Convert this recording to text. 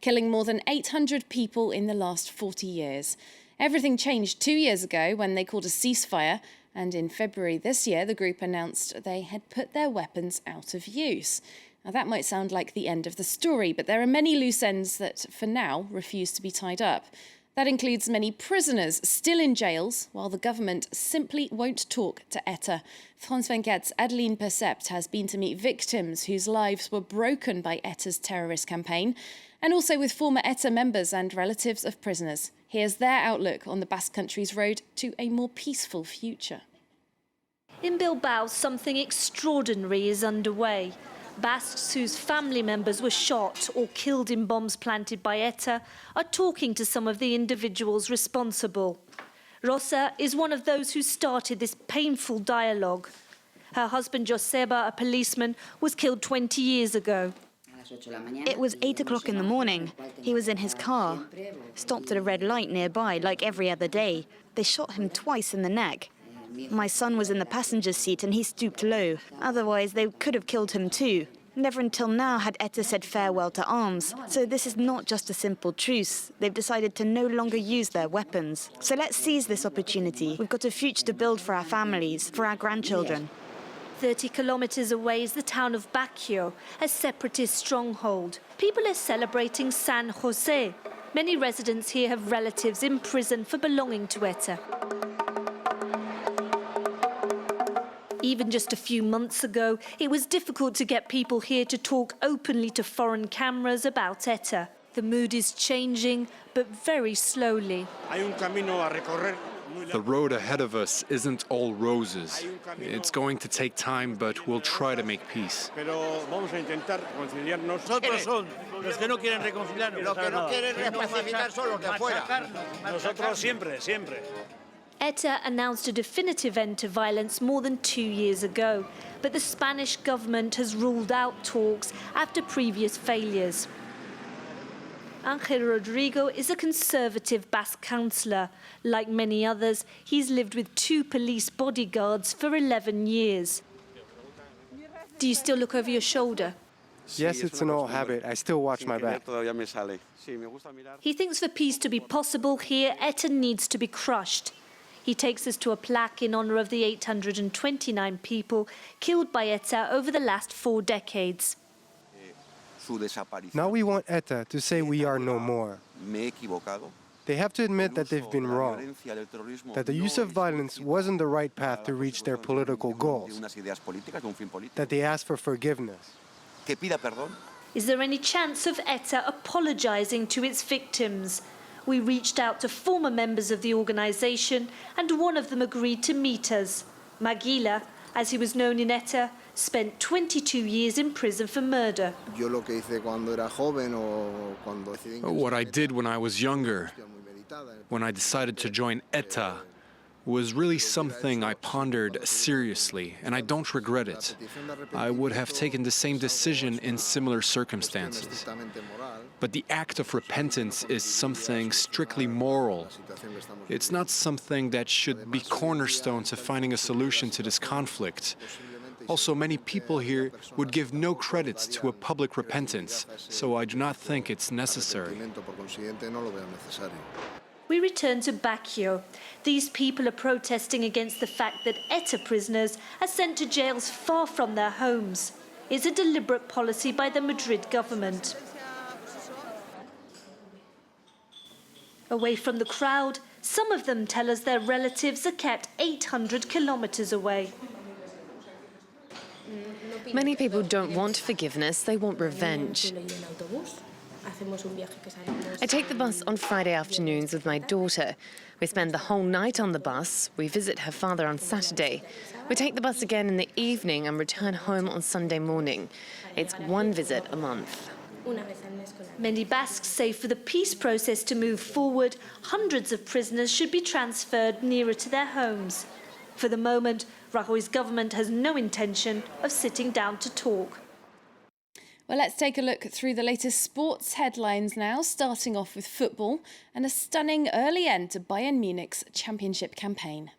killing more than 800 people in the last 40 years. Everything changed 2 years ago when they called a ceasefire, and in February this year, the group announced they had put their weapons out of use. Now, that might sound like the end of the story, but there are many loose ends that, for now, refuse to be tied up. That includes many prisoners still in jails, while the government simply won't talk to ETA. France 24's Adeline Percept has been to meet victims whose lives were broken by ETA's terrorist campaign, and also with former ETA members and relatives of prisoners. Here's their outlook on the Basque Country's road to a more peaceful future. In Bilbao, something extraordinary is underway. Basques whose family members were shot or killed in bombs planted by ETA are talking to some of the individuals responsible. Rosa is one of those who started this painful dialogue. Her husband Joseba, a policeman, was killed 20 years ago. It was 8 o'clock in the morning. He was in his car, stopped at a red light nearby like every other day. They shot him twice in the neck. My son was in the passenger's seat and he stooped low. Otherwise, they could have killed him too. Never until now had ETA said farewell to arms. So this is not just a simple truce. They've decided to no longer use their weapons. So let's seize this opportunity. We've got a future to build for our families, for our grandchildren. 30 kilometers away is the town of Baquio, a separatist stronghold. People are celebrating San Jose. Many residents here have relatives in prison for belonging to ETA. Even just a few months ago, it was difficult to get people here to talk openly to foreign cameras about ETA. The mood is changing, but very slowly. The road ahead of us isn't all roses. It's going to take time, but we'll try to make peace. ETA announced a definitive end to violence more than 2 years ago, but the Spanish government has ruled out talks after previous failures. Angel Rodrigo is a conservative Basque councillor. Like many others, he's lived with 2 police bodyguards for 11 years. Do you still look over your shoulder? Yes, it's an old habit. I still watch my back. He thinks for peace to be possible here, ETA needs to be crushed. He takes us to a plaque in honour of the 829 people killed by ETA over the last 4 decades. Now we want ETA to say we are no more. They have to admit that they've been wrong, that the use of violence wasn't the right path to reach their political goals, that they ask for forgiveness. Is there any chance of ETA apologising to its victims? We reached out to former members of the organisation and one of them agreed to meet us. Maguila, as he was known in ETA, spent 22 years in prison for murder. What I did when I was younger, when I decided to join ETA, was really something I pondered seriously, and I don't regret it. I would have taken the same decision in similar circumstances. But the act of repentance is something strictly moral. It's not something that should be cornerstone to finding a solution to this conflict. Also, many people here would give no credit to a public repentance, so I do not think it's necessary. We return to Baquio. These people are protesting against the fact that ETA prisoners are sent to jails far from their homes. It's a deliberate policy by the Madrid government. Away from the crowd, some of them tell us their relatives are kept 800 kilometers away. Many people don't want forgiveness, they want revenge. I take the bus on Friday afternoons with my daughter. We spend the whole night on the bus. We visit her father on Saturday. We take the bus again in the evening and return home on Sunday morning. It's one visit a month. Many Basques say for the peace process to move forward, hundreds of prisoners should be transferred nearer to their homes. For the moment, Rajoy's government has no intention of sitting down to talk. Well, let's take a look through the latest sports headlines now, starting off with football and a stunning early end to Bayern Munich's championship campaign.